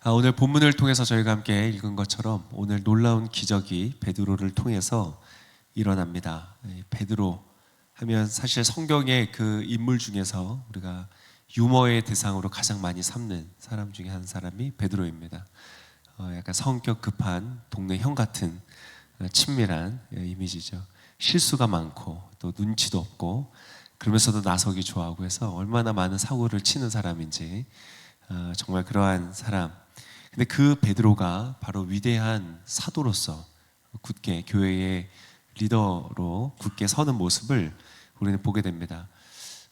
오늘 본문을 통해서 저희가 함께 읽은 것처럼 오늘 놀라운 기적이 베드로를 통해서 일어납니다. 베드로 하면 사실 성경의 그 인물 중에서 우리가 유머의 대상으로 가장 많이 삼는 사람 중에 한 사람이 베드로입니다. 약간 성격 급한 동네 형 같은 친밀한 이미지죠. 실수가 많고 또 눈치도 없고 그러면서도 나서기 좋아하고 해서 얼마나 많은 사고를 치는 사람인지 정말 그러한 사람. 근데 그 베드로가 바로 위대한 사도로서 굳게 교회의 리더로 굳게 서는 모습을 우리는 보게 됩니다.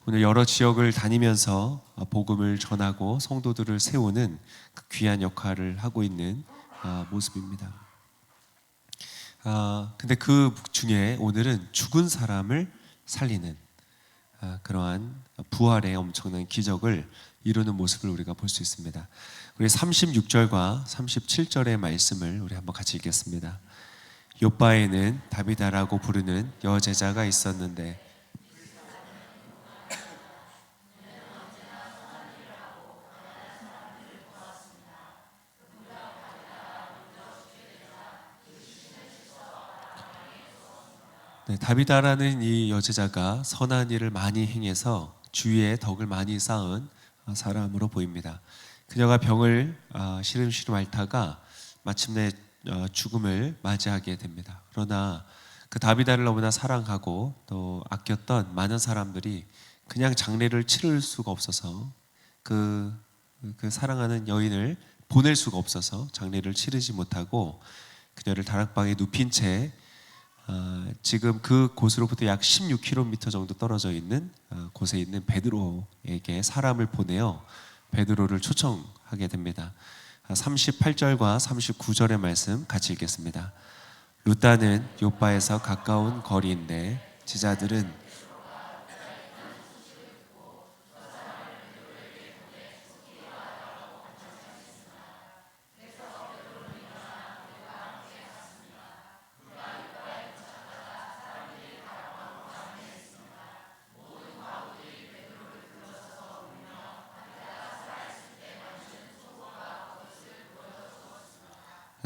오늘 여러 지역을 다니면서 복음을 전하고 성도들을 세우는 그 귀한 역할을 하고 있는 모습입니다. 근데 그 중에 오늘은 죽은 사람을 살리는 그러한 부활의 엄청난 기적을 이루는 모습을 우리가 볼 수 있습니다. 우리 36절과 37절의 말씀을 우리 한번 같이 읽겠습니다. 욥바에는 다비다라고 부르는 여제자가 있었는데 다비다라는 이 여제자가 선한 일을 많이 행해서 주위에 덕을 많이 쌓은 사람으로 보입니다. 그녀가 병을 시름시름 앓다가 마침내 죽음을 맞이하게 됩니다. 그러나 그 다비다를 너무나 사랑하고 또 아꼈던 많은 사람들이 그냥 장례를 치를 수가 없어서 그 사랑하는 여인을 보낼 수가 없어서 장례를 치르지 못하고 그녀를 다락방에 눕힌 채 지금 그 곳으로부터 약 16km 정도 떨어져 있는 곳에 있는 베드로에게 사람을 보내어 베드로를 초청하게 됩니다. 38절과 39절의 말씀 같이 읽겠습니다. 루다는 욥바에서 가까운 거리인데 제자들은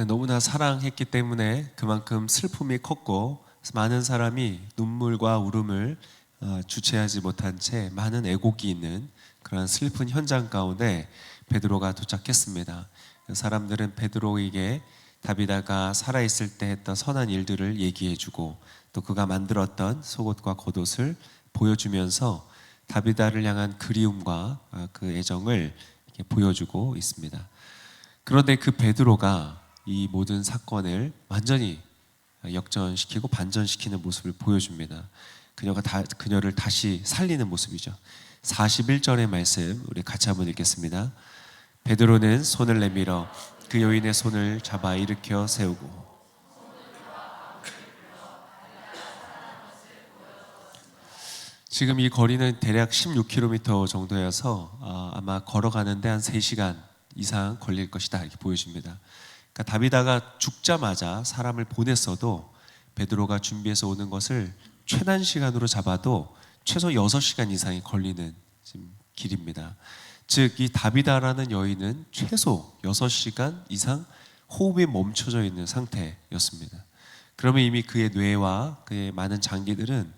너무나 사랑했기 때문에 그만큼 슬픔이 컸고 많은 사람이 눈물과 울음을 주체하지 못한 채 많은 애곡이 있는 그런 슬픈 현장 가운데 베드로가 도착했습니다. 사람들은 베드로에게 다비다가 살아있을 때 했던 선한 일들을 얘기해주고 또 그가 만들었던 속옷과 겉옷을 보여주면서 다비다를 향한 그리움과 그 애정을 보여주고 있습니다. 그런데 그 베드로가 이 모든 사건을 완전히 역전시키고 반전시키는 모습을 보여줍니다. 그녀를 다시 살리는 모습이죠. 41절의 말씀 우리 같이 한번 읽겠습니다. 베드로는 손을 내밀어 그 여인의 손을 잡아 일으켜 세우고 지금 이 거리는 대략 16km 정도여서 아마 걸어가는데 한 3시간 이상 걸릴 것이다 이렇게 보여집니다. 그러니까 다비다가 죽자마자 사람을 보냈어도 베드로가 준비해서 오는 것을 최단 시간으로 잡아도 최소 6시간 이상이 걸리는 지금 길입니다. 즉 이 다비다라는 여인은 최소 6시간 이상 호흡이 멈춰져 있는 상태였습니다. 그러면 이미 그의 뇌와 그의 많은 장기들은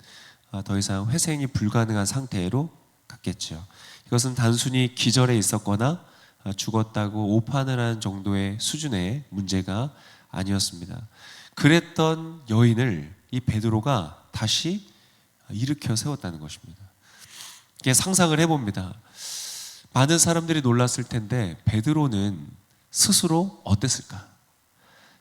더 이상 회생이 불가능한 상태로 갔겠죠. 이것은 단순히 기절해 있었거나 죽었다고 오판을 하는 정도의 수준의 문제가 아니었습니다. 그랬던 여인을 이 베드로가 다시 일으켜 세웠다는 것입니다. 이게 상상을 해봅니다. 많은 사람들이 놀랐을 텐데 베드로는 스스로 어땠을까?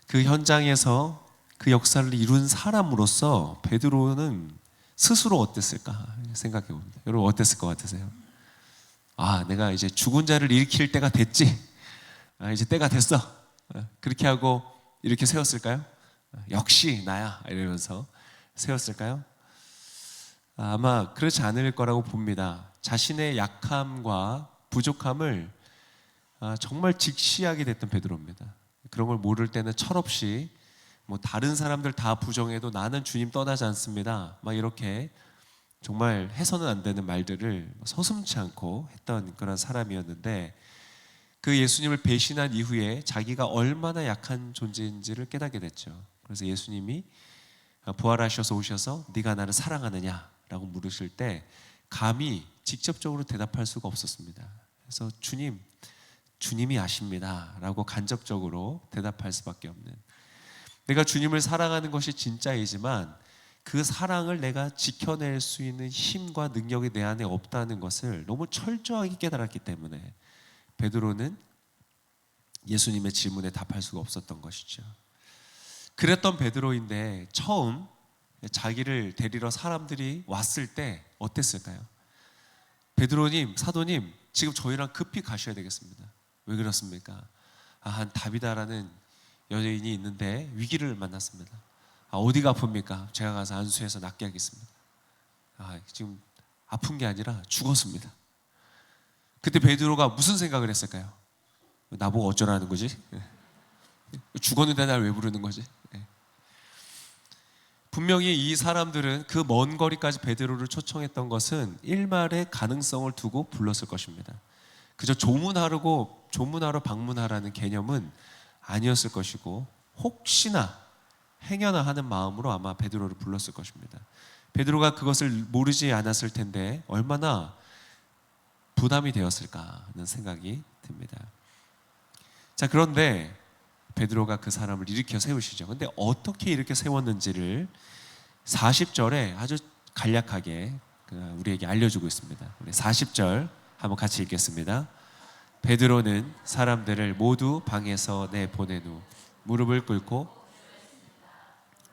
그 현장에서 그 역사를 이룬 사람으로서 베드로는 스스로 어땠을까 생각해 봅니다. 여러분 어땠을 것 같으세요? 내가 이제 죽은 자를 일으킬 때가 됐지. 이제 때가 됐어. 그렇게 하고 이렇게 세웠을까요? 역시 나야 이러면서 세웠을까요? 아마 그렇지 않을 거라고 봅니다. 자신의 약함과 부족함을 정말 직시하게 됐던 베드로입니다. 그런 걸 모를 때는 철없이 다른 사람들 다 부정해도 나는 주님 떠나지 않습니다. 막 이렇게 정말 해서는 안 되는 말들을 서슴지 않고 했던 그런 사람이었는데 그 예수님을 배신한 이후에 자기가 얼마나 약한 존재인지를 깨닫게 됐죠. 그래서 예수님이 부활하셔서 오셔서 네가 나를 사랑하느냐 라고 물으실 때 감히 직접적으로 대답할 수가 없었습니다. 그래서 주님이 아십니다 라고 간접적으로 대답할 수밖에 없는, 내가 주님을 사랑하는 것이 진짜이지만 그 사랑을 내가 지켜낼 수 있는 힘과 능력이 내 안에 없다는 것을 너무 철저하게 깨달았기 때문에 베드로는 예수님의 질문에 답할 수가 없었던 것이죠. 그랬던 베드로인데 처음 자기를 데리러 사람들이 왔을 때 어땠을까요? 베드로님, 사도님, 지금 저희랑 급히 가셔야 되겠습니다. 왜 그렇습니까? 한 다비다라는 여인이 있는데 위기를 만났습니다. 어디가 아픕니까? 제가 가서 안수해서 낫게 하겠습니다. 지금 아픈 게 아니라 죽었습니다. 그때 베드로가 무슨 생각을 했을까요? 나보고 어쩌라는 거지? 죽었는데 날 왜 부르는 거지? 분명히 이 사람들은 그 먼 거리까지 베드로를 초청했던 것은 일말의 가능성을 두고 불렀을 것입니다. 그저 조문하러 방문하라는 개념은 아니었을 것이고, 혹시나 행여나 하는 마음으로 아마 베드로를 불렀을 것입니다. 베드로가 그것을 모르지 않았을 텐데 얼마나 부담이 되었을까 하는 생각이 듭니다. 자, 그런데 베드로가 그 사람을 일으켜 세우시죠. 근데 어떻게 이렇게 세웠는지를 40절에 아주 간략하게 우리에게 알려주고 있습니다. 우리 40절 한번 같이 읽겠습니다. 베드로는 사람들을 모두 방에서 내보낸 후 무릎을 꿇고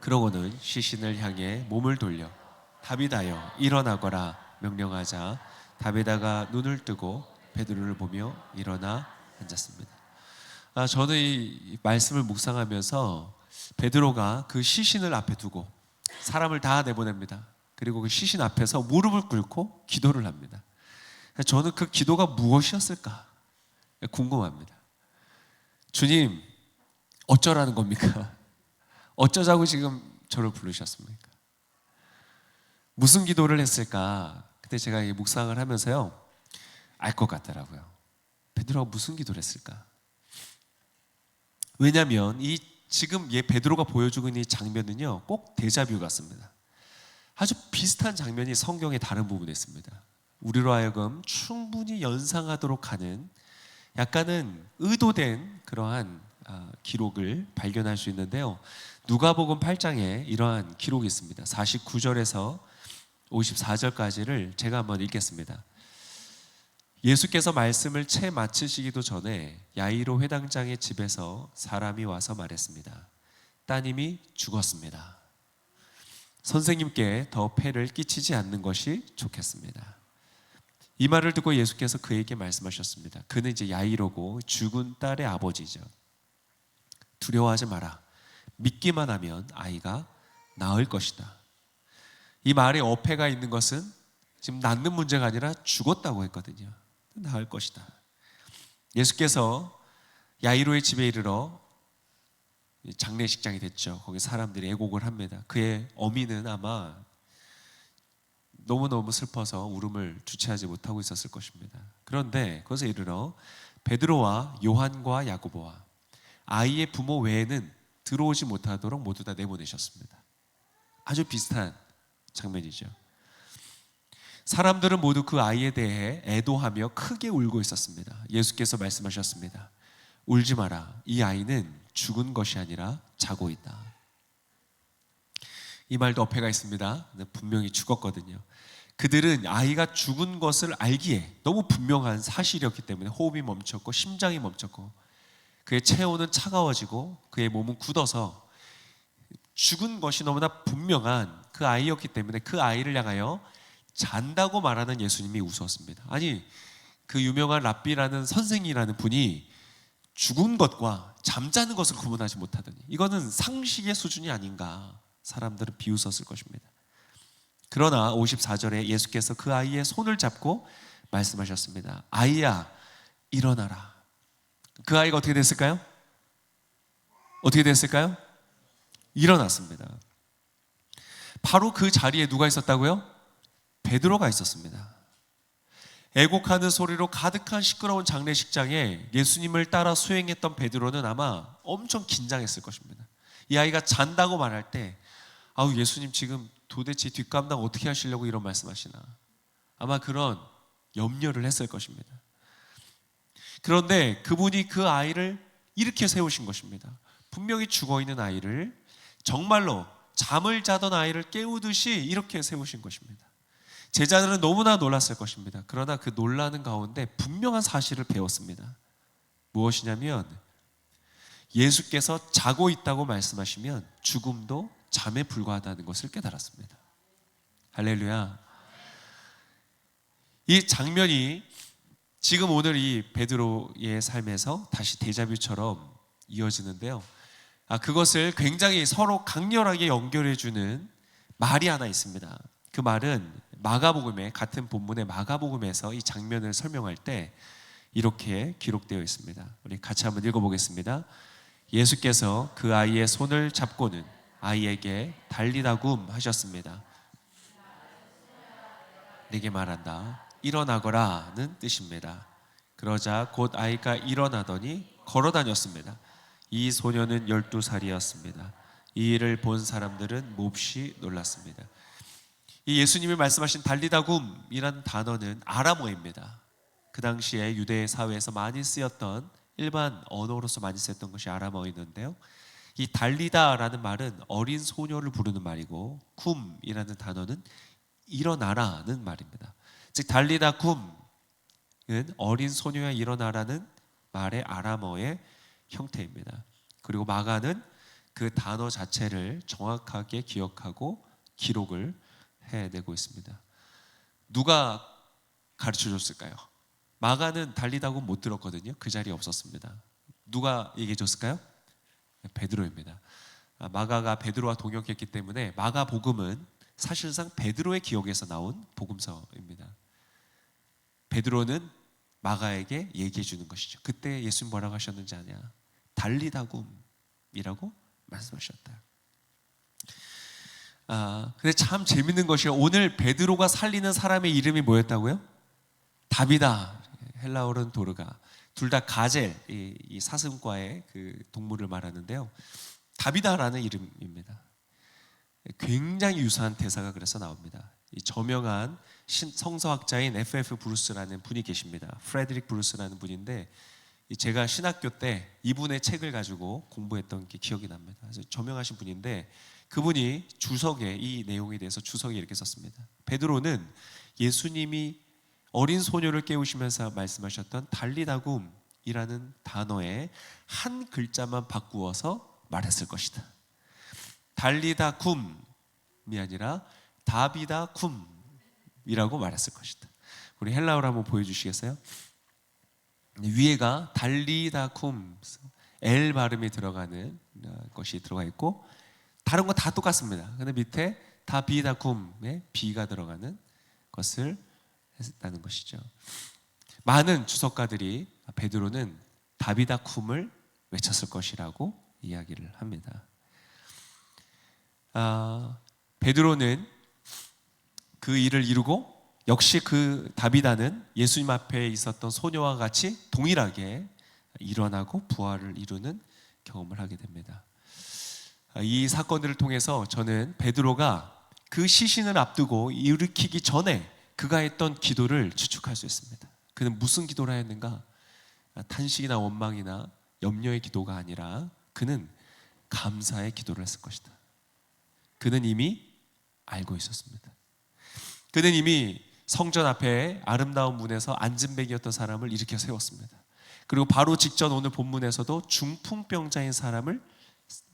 그러고는 시신을 향해 몸을 돌려 다비다여 일어나거라 명령하자 다비다가 눈을 뜨고 베드로를 보며 일어나 앉았습니다. 저는 이 말씀을 묵상하면서 베드로가 그 시신을 앞에 두고 사람을 다 내보냅니다. 그리고 그 시신 앞에서 무릎을 꿇고 기도를 합니다. 저는 그 기도가 무엇이었을까 궁금합니다. 주님, 어쩌라는 겁니까? 어쩌자고 지금 저를 부르셨습니까? 무슨 기도를 했을까? 그때 제가 묵상을 하면서요, 알 것 같더라고요. 베드로가 무슨 기도를 했을까? 왜냐하면 지금 베드로가 보여주고 있는 이 장면은요, 꼭 데자뷰 같습니다. 아주 비슷한 장면이 성경의 다른 부분에 있습니다. 우리로 하여금 충분히 연상하도록 하는 약간은 의도된 그러한 기록을 발견할 수 있는데요. 누가복음 8장에 이러한 기록이 있습니다. 49절에서 54절까지를 제가 한번 읽겠습니다. 예수께서 말씀을 채 마치시기도 전에 야이로 회당장의 집에서 사람이 와서 말했습니다. 따님이 죽었습니다. 선생님께 더 폐를 끼치지 않는 것이 좋겠습니다. 이 말을 듣고 예수께서 그에게 말씀하셨습니다. 그는 이제 야이로고 죽은 딸의 아버지죠. 두려워하지 마라. 믿기만 하면 아이가 나을 것이다. 이 말에 어폐가 있는 것은 지금 낫는 문제가 아니라 죽었다고 했거든요. 나을 것이다. 예수께서 야이로의 집에 이르러 장례식장이 됐죠. 거기 사람들이 애곡을 합니다. 그의 어미는 아마 너무너무 슬퍼서 울음을 주체하지 못하고 있었을 것입니다. 그런데 그것에 이르러 베드로와 요한과 야고보와 아이의 부모 외에는 들어오지 못하도록 모두 다 내보내셨습니다. 아주 비슷한 장면이죠. 사람들은 모두 그 아이에 대해 애도하며 크게 울고 있었습니다. 예수께서 말씀하셨습니다. 울지 마라. 이 아이는 죽은 것이 아니라 자고 있다. 이 말도 어폐가 있습니다. 분명히 죽었거든요. 그들은 아이가 죽은 것을 알기에 너무 분명한 사실이었기 때문에 호흡이 멈췄고 심장이 멈췄고 그의 체온은 차가워지고 그의 몸은 굳어서 죽은 것이 너무나 분명한 그 아이였기 때문에 그 아이를 향하여 잔다고 말하는 예수님이 웃었습니다. 아니, 그 유명한 랍비라는 선생이라는 분이 죽은 것과 잠자는 것을 구분하지 못하더니 이거는 상식의 수준이 아닌가 사람들은 비웃었을 것입니다. 그러나 54절에 예수께서 그 아이의 손을 잡고 말씀하셨습니다. 아이야, 일어나라. 그 아이가 어떻게 됐을까요? 어떻게 됐을까요? 일어났습니다. 바로 그 자리에 누가 있었다고요? 베드로가 있었습니다. 애곡하는 소리로 가득한 시끄러운 장례식장에 예수님을 따라 수행했던 베드로는 아마 엄청 긴장했을 것입니다. 이 아이가 잔다고 말할 때 아우 예수님 지금 도대체 뒷감당 어떻게 하시려고 이런 말씀하시나, 아마 그런 염려를 했을 것입니다. 그런데 그분이 그 아이를 이렇게 세우신 것입니다. 분명히 죽어있는 아이를, 정말로 잠을 자던 아이를 깨우듯이 이렇게 세우신 것입니다. 제자들은 너무나 놀랐을 것입니다. 그러나 그 놀라는 가운데 분명한 사실을 배웠습니다. 무엇이냐면 예수께서 자고 있다고 말씀하시면 죽음도 잠에 불과하다는 것을 깨달았습니다. 할렐루야. 이 장면이 지금 오늘 이 베드로의 삶에서 다시 데자뷰처럼 이어지는데요. 그것을 굉장히 서로 강렬하게 연결해주는 말이 하나 있습니다. 그 말은 마가복음에, 같은 본문의 마가복음에서 이 장면을 설명할 때 이렇게 기록되어 있습니다. 우리 같이 한번 읽어보겠습니다. 예수께서 그 아이의 손을 잡고는 아이에게 달리다굼 하셨습니다. 내게 말한다, 일어나거라는 뜻입니다. 그러자 곧 아이가 일어나더니 걸어 다녔습니다. 이 소녀는 12살이었습니다. 이 일을 본 사람들은 몹시 놀랐습니다. 이 예수님이 말씀하신 달리다굼이라는 단어는 아람어입니다. 그 당시에 유대 사회에서 많이 쓰였던, 일반 언어로서 많이 쓰였던 것이 아람어였는데요. 이 달리다라는 말은 어린 소녀를 부르는 말이고, 쿰이라는 단어는 일어나라는 말입니다. 즉 달리다굼은 어린 소녀야 일어나라는 말의 아람어의 형태입니다. 그리고 마가는 그 단어 자체를 정확하게 기억하고 기록을 해내고 있습니다. 누가 가르쳐 줬을까요? 마가는 달리다굼 못 들었거든요. 그 자리에 없었습니다. 누가 얘기해 줬을까요? 베드로입니다. 마가가 베드로와 동역했기 때문에 마가복음은 사실상 베드로의 기억에서 나온 복음서입니다. 베드로는 마가에게 얘기해 주는 것이죠. 그때 예수님 뭐라고 하셨는지 아냐? 달리다굼이라고 말씀하셨다. 근데 참 재밌는 것이, 오늘 베드로가 살리는 사람의 이름이 뭐였다고요? 다비다, 헬라어로는 도르가. 둘 다 가젤, 이 사슴과의 그 동물을 말하는데요. 다비다라는 이름입니다. 굉장히 유사한 대사가 그래서 나옵니다. 이 저명한 성서학자인 F.F. 브루스라는 분이 계십니다. 프레드릭 브루스라는 분인데, 제가 신학교 때 이분의 책을 가지고 공부했던 게 기억이 납니다. 그래서 저명하신 분인데, 그분이 주석에 이 내용에 대해서 주석에 이렇게 썼습니다. 베드로는 예수님이 어린 소녀를 깨우시면서 말씀하셨던 달리다굼이라는 단어에 한 글자만 바꾸어서 말했을 것이다. 달리다굼이 아니라 다비다굼이라고 말했을 것이다. 우리 헬라어로 한번 보여주시겠어요? 위에가 달리다굼, L 발음이 들어가는 것이 들어가 있고, 다른 거 다 똑같습니다. 근데 밑에 다비다굼에 B가 들어가는 것을 했다는 것이죠. 많은 주석가들이 베드로는 다비다굼을 외쳤을 것이라고 이야기를 합니다. 베드로는 그 일을 이루고, 역시 그 다비다는 예수님 앞에 있었던 소녀와 같이 동일하게 일어나고 부활을 이루는 경험을 하게 됩니다. 이 사건들을 통해서 저는 베드로가 그 시신을 앞두고 일으키기 전에 그가 했던 기도를 추측할 수 있습니다. 그는 무슨 기도를 했는가? 탄식이나 원망이나 염려의 기도가 아니라 그는 감사의 기도를 했을 것이다. 그는 이미 알고 있었습니다. 그는 이미 성전 앞에 아름다운 문에서 안진뱅이였던 사람을 일으켜 세웠습니다. 그리고 바로 직전 오늘 본문에서도 중풍병자인 사람을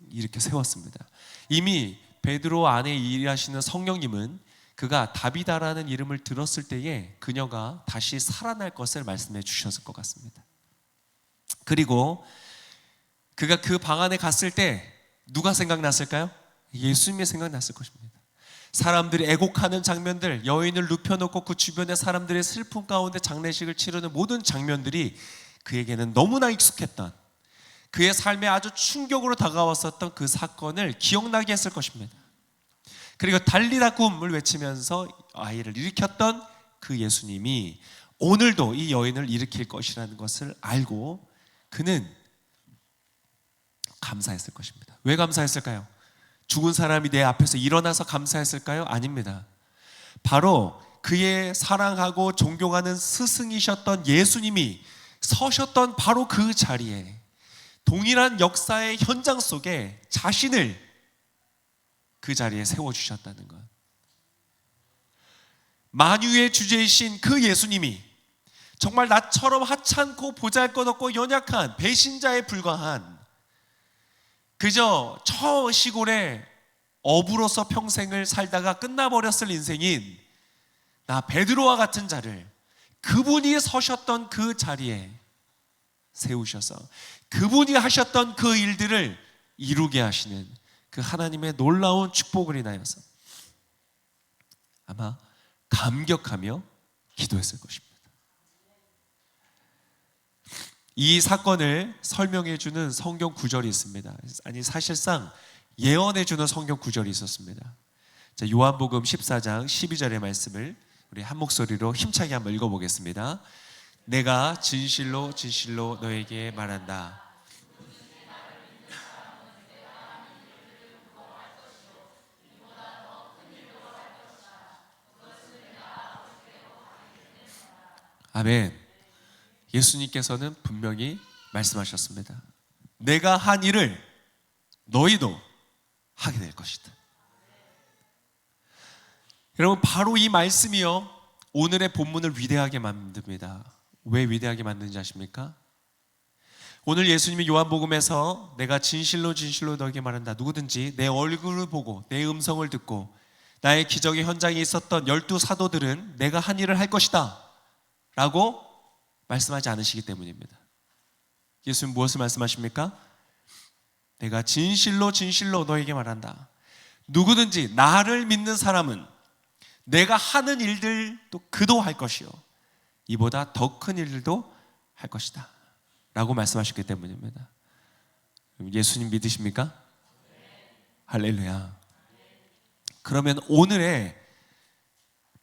일으켜 세웠습니다. 이미 베드로 안에 일하시는 성령님은 그가 다비다라는 이름을 들었을 때에 그녀가 다시 살아날 것을 말씀해 주셨을 것 같습니다. 그리고 그가 그 방 안에 갔을 때 누가 생각났을까요? 예수님이 생각났을 것입니다. 사람들이 애곡하는 장면들, 여인을 눕혀놓고 그 주변의 사람들의 슬픔 가운데 장례식을 치르는 모든 장면들이 그에게는 너무나 익숙했던, 그의 삶에 아주 충격으로 다가왔었던 그 사건을 기억나게 했을 것입니다. 그리고 달리다굼을 외치면서 아이를 일으켰던 그 예수님이 오늘도 이 여인을 일으킬 것이라는 것을 알고 그는 감사했을 것입니다. 왜 감사했을까요? 죽은 사람이 내 앞에서 일어나서 감사했을까요? 아닙니다. 바로 그의 사랑하고 존경하는 스승이셨던 예수님이 서셨던 바로 그 자리에, 동일한 역사의 현장 속에 자신을 그 자리에 세워주셨다는 것. 만유의 주제이신 그 예수님이 정말 나처럼 하찮고 보잘것없고 연약한 배신자에 불과한, 그저 저 시골에 어부로서 평생을 살다가 끝나버렸을 인생인 나 베드로와 같은 자를 그분이 서셨던 그 자리에 세우셔서 그분이 하셨던 그 일들을 이루게 하시는 그 하나님의 놀라운 축복을 인하여서 아마 감격하며 기도했을 것입니다. 이 사건을 설명해 주는 성경 구절이 있습니다. 아니, 사실상 예언해 주는 성경 구절이 있었습니다. 자, 요한복음 14장 12절의 말씀을 우리 한 목소리로 힘차게 한번 읽어보겠습니다. 내가 진실로 진실로 너에게 말한다. 아멘. 예수님께서는 분명히 말씀하셨습니다. 내가 한 일을 너희도 하게 될 것이다. 여러분, 바로 이 말씀이요, 오늘의 본문을 위대하게 만듭니다. 왜 위대하게 만드는지 아십니까? 오늘 예수님이 요한복음에서 내가 진실로 진실로 너에게 말한다. 누구든지 내 얼굴을 보고 내 음성을 듣고 나의 기적의 현장에 있었던 12사도들은 내가 한 일을 할 것이다 라고 말씀하지 않으시기 때문입니다. 예수님 무엇을 말씀하십니까? 내가 진실로 진실로 너에게 말한다. 누구든지 나를 믿는 사람은 내가 하는 일들도 그도 할 것이요 이보다 더 큰 일들도 할 것이다 라고 말씀하셨기 때문입니다. 예수님 믿으십니까? 할렐루야. 그러면 오늘의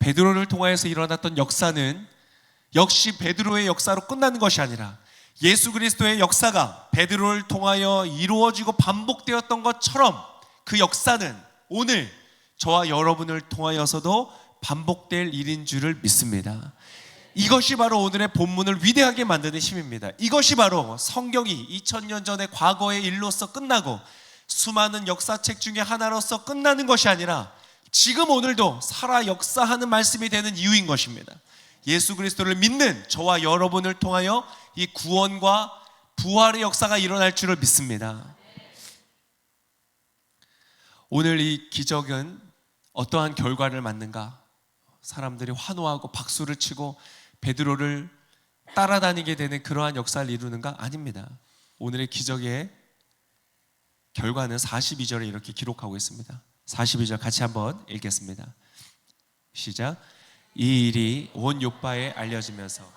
베드로를 통하여서 일어났던 역사는 역시 베드로의 역사로 끝나는 것이 아니라 예수 그리스도의 역사가 베드로를 통하여 이루어지고 반복되었던 것처럼 그 역사는 오늘 저와 여러분을 통하여서도 반복될 일인 줄을 믿습니다. 이것이 바로 오늘의 본문을 위대하게 만드는 힘입니다. 이것이 바로 성경이 2000년 전의 과거의 일로서 끝나고 수많은 역사책 중에 하나로서 끝나는 것이 아니라 지금 오늘도 살아 역사하는 말씀이 되는 이유인 것입니다. 예수 그리스도를 믿는 저와 여러분을 통하여 이 구원과 부활의 역사가 일어날 줄을 믿습니다. 오늘 이 기적은 어떠한 결과를 맞는가? 사람들이 환호하고 박수를 치고 베드로를 따라다니게 되는 그러한 역사를 이루는가? 아닙니다. 오늘의 기적의 결과는 42절에 이렇게 기록하고 있습니다. 42절 같이 한번 읽겠습니다. 시작. 이 일이 온 요파에 알려지면서,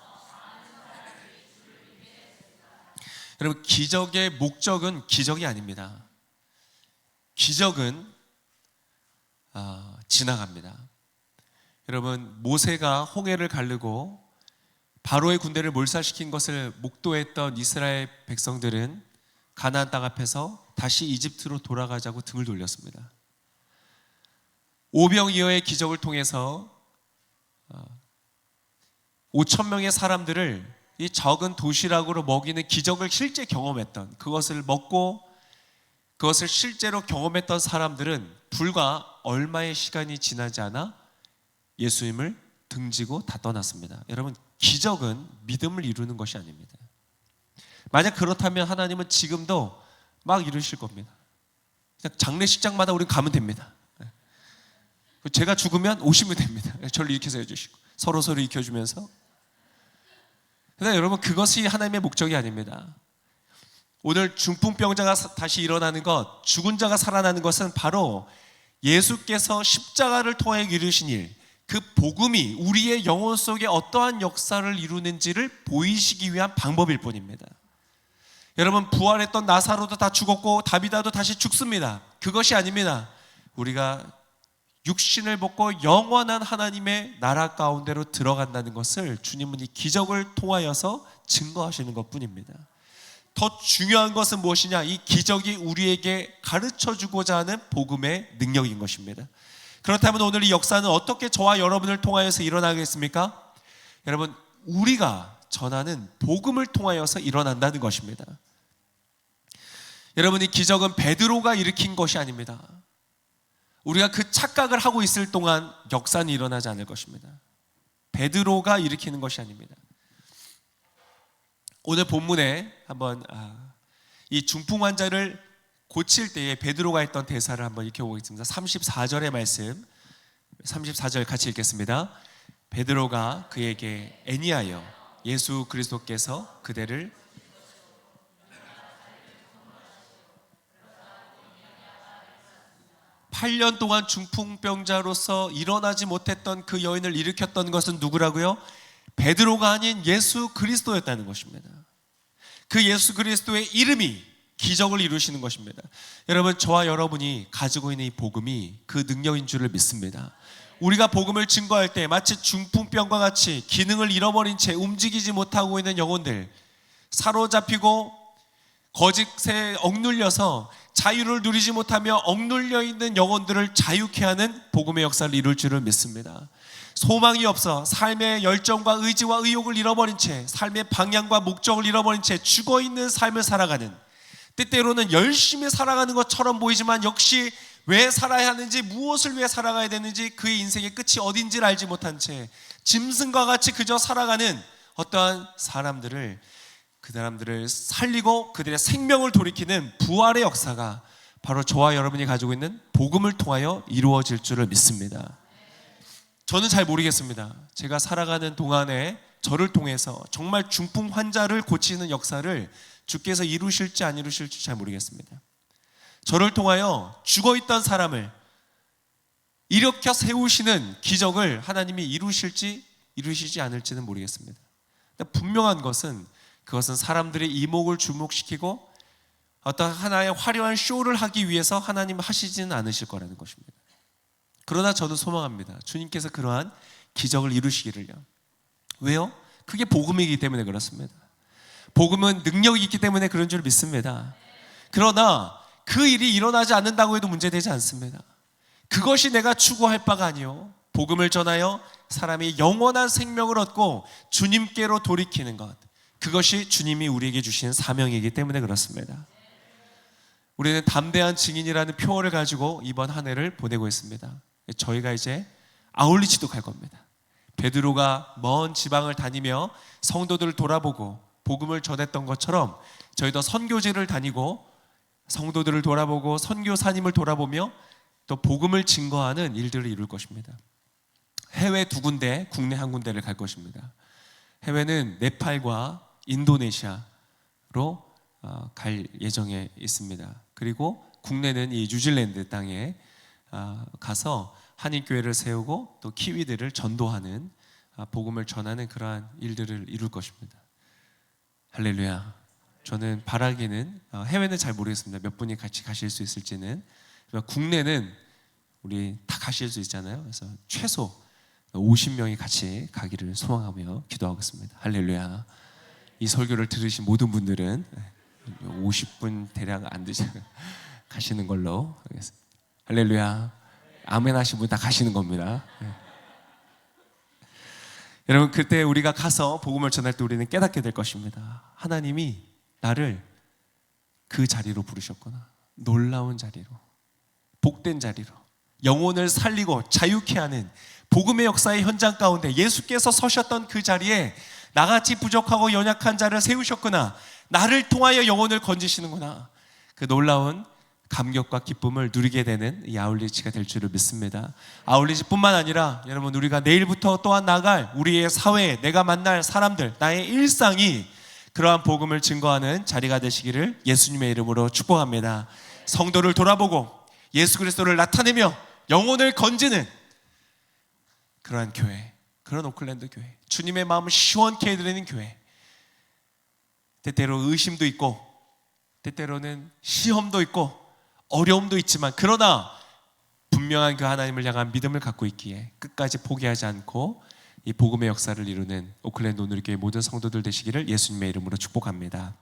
여러분, 기적의 목적은 기적이 아닙니다. 기적은 지나갑니다. 여러분, 모세가 홍해를 가르고 바로의 군대를 몰살시킨 것을 목도했던 이스라엘 백성들은 가나안 땅 앞에서 다시 이집트로 돌아가자고 등을 돌렸습니다. 오병이어의 기적을 통해서 5,000명의 사람들을 이 적은 도시락으로 먹이는 기적을 실제 경험했던, 그것을 먹고 그것을 실제로 경험했던 사람들은 불과 얼마의 시간이 지나지 않아 예수님을 등지고 다 떠났습니다. 여러분, 기적은 믿음을 이루는 것이 아닙니다. 만약 그렇다면 하나님은 지금도 막 이루실 겁니다. 그냥 장례식장마다 우리는 가면 됩니다. 제가 죽으면 오시면 됩니다. 저를 일으켜서 해주시고 서로 익혀주면서. 그런데 여러분, 그것이 하나님의 목적이 아닙니다. 오늘 중풍병자가 다시 일어나는 것, 죽은 자가 살아나는 것은 바로 예수께서 십자가를 통해 이루신 일, 그 복음이 우리의 영혼 속에 어떠한 역사를 이루는지를 보이시기 위한 방법일 뿐입니다. 여러분, 부활했던 나사로도 다 죽었고 다비다도 다시 죽습니다. 그것이 아닙니다. 우리가 육신을 벗고 영원한 하나님의 나라 가운데로 들어간다는 것을 주님은 이 기적을 통하여서 증거하시는 것뿐입니다. 더 중요한 것은 무엇이냐? 이 기적이 우리에게 가르쳐주고자 하는 복음의 능력인 것입니다. 그렇다면 오늘 이 역사는 어떻게 저와 여러분을 통하여서 일어나겠습니까? 여러분, 우리가 전하는 복음을 통하여서 일어난다는 것입니다. 여러분, 이 기적은 베드로가 일으킨 것이 아닙니다. 우리가 그 착각을 하고 있을 동안 역사는 일어나지 않을 것입니다. 베드로가 일으키는 것이 아닙니다. 오늘 본문에 한번 이 중풍 환자를 고칠 때에 베드로가 했던 대사를 한번 읽혀보겠습니다. 34절의 말씀, 34절 같이 읽겠습니다. 베드로가 그에게 애니하여 예수 그리스도께서 그대를 8년 동안 중풍병자로서 일어나지 못했던 그 여인을 일으켰던 것은 누구라고요? 베드로가 아닌 예수 그리스도였다는 것입니다. 그 예수 그리스도의 이름이 기적을 이루시는 것입니다. 여러분, 저와 여러분이 가지고 있는 이 복음이 그 능력인 줄을 믿습니다. 우리가 복음을 증거할 때 마치 중풍병과 같이 기능을 잃어버린 채 움직이지 못하고 있는 영혼들, 사로잡히고 거짓에 억눌려서 자유를 누리지 못하며 억눌려 있는 영혼들을 자유케 하는 복음의 역사를 이룰 줄을 믿습니다. 소망이 없어 삶의 열정과 의지와 의욕을 잃어버린 채, 삶의 방향과 목적을 잃어버린 채 죽어있는 삶을 살아가는, 때때로는 열심히 살아가는 것처럼 보이지만 역시 왜 살아야 하는지, 무엇을 위해 살아가야 되는지, 그의 인생의 끝이 어딘지를 알지 못한 채 짐승과 같이 그저 살아가는 어떠한 사람들을, 그 사람들을 살리고 그들의 생명을 돌이키는 부활의 역사가 바로 저와 여러분이 가지고 있는 복음을 통하여 이루어질 줄을 믿습니다. 저는 잘 모르겠습니다. 제가 살아가는 동안에 저를 통해서 정말 중풍 환자를 고치는 역사를 주께서 이루실지 안 이루실지 잘 모르겠습니다. 저를 통하여 죽어있던 사람을 일으켜 세우시는 기적을 하나님이 이루실지 이루시지 않을지는 모르겠습니다. 분명한 것은, 그것은 사람들의 이목을 주목시키고 어떤 하나의 화려한 쇼를 하기 위해서 하나님은 하시지는 않으실 거라는 것입니다. 그러나 저는 소망합니다. 주님께서 그러한 기적을 이루시기를요. 왜요? 그게 복음이기 때문에 그렇습니다. 복음은 능력이 있기 때문에 그런 줄 믿습니다. 그러나 그 일이 일어나지 않는다고 해도 문제되지 않습니다. 그것이 내가 추구할 바가 아니요, 복음을 전하여 사람이 영원한 생명을 얻고 주님께로 돌이키는 것, 그것이 주님이 우리에게 주신 사명이기 때문에 그렇습니다. 우리는 담대한 증인이라는 표어를 가지고 이번 한 해를 보내고 있습니다. 저희가 이제 아울리치도 갈 겁니다. 베드로가 먼 지방을 다니며 성도들을 돌아보고 복음을 전했던 것처럼 저희도 선교지를 다니고 성도들을 돌아보고 선교사님을 돌아보며 또 복음을 증거하는 일들을 이룰 것입니다. 해외 2군데, 국내 1군데를 갈 것입니다. 해외는 네팔과 인도네시아로 갈 예정에 있습니다. 그리고 국내는 이 뉴질랜드 땅에 가서 한인교회를 세우고 또 키위들을 전도하는, 복음을 전하는 그러한 일들을 이룰 것입니다. 할렐루야. 저는 바라기는, 해외는 잘 모르겠습니다. 몇 분이 같이 가실 수 있을지는. 국내는 우리 다 가실 수 있잖아요. 그래서 최소 50명이 같이 가기를 소망하며 기도하겠습니다. 할렐루야. 이 설교를 들으신 모든 분들은 50분 대략 안 되죠. 가시는 걸로 하겠습니다. 할렐루야. 아멘 하신 분 다 가시는 겁니다. 여러분, 그때 우리가 가서 복음을 전할 때 우리는 깨닫게 될 것입니다. 하나님이 나를 그 자리로 부르셨구나. 놀라운 자리로, 복된 자리로, 영혼을 살리고 자유케 하는 복음의 역사의 현장 가운데 예수께서 서셨던 그 자리에 나같이 부족하고 연약한 자를 세우셨구나. 나를 통하여 영혼을 건지시는구나. 그 놀라운 감격과 기쁨을 누리게 되는 이 아울리치가 될 줄을 믿습니다. 아울리치뿐만 아니라 여러분, 우리가 내일부터 또한 나갈 우리의 사회, 내가 만날 사람들, 나의 일상이 그러한 복음을 증거하는 자리가 되시기를 예수님의 이름으로 축복합니다. 성도를 돌아보고 예수 그리스도를 나타내며 영혼을 건지는 그러한 교회, 그런 오클랜드 교회, 주님의 마음을 시원케 해드리는 교회. 때때로 의심도 있고 때때로는 시험도 있고 어려움도 있지만, 그러나 분명한 그 하나님을 향한 믿음을 갖고 있기에 끝까지 포기하지 않고 이 복음의 역사를 이루는 오클랜드 온누리교회 모든 성도들 되시기를 예수님의 이름으로 축복합니다.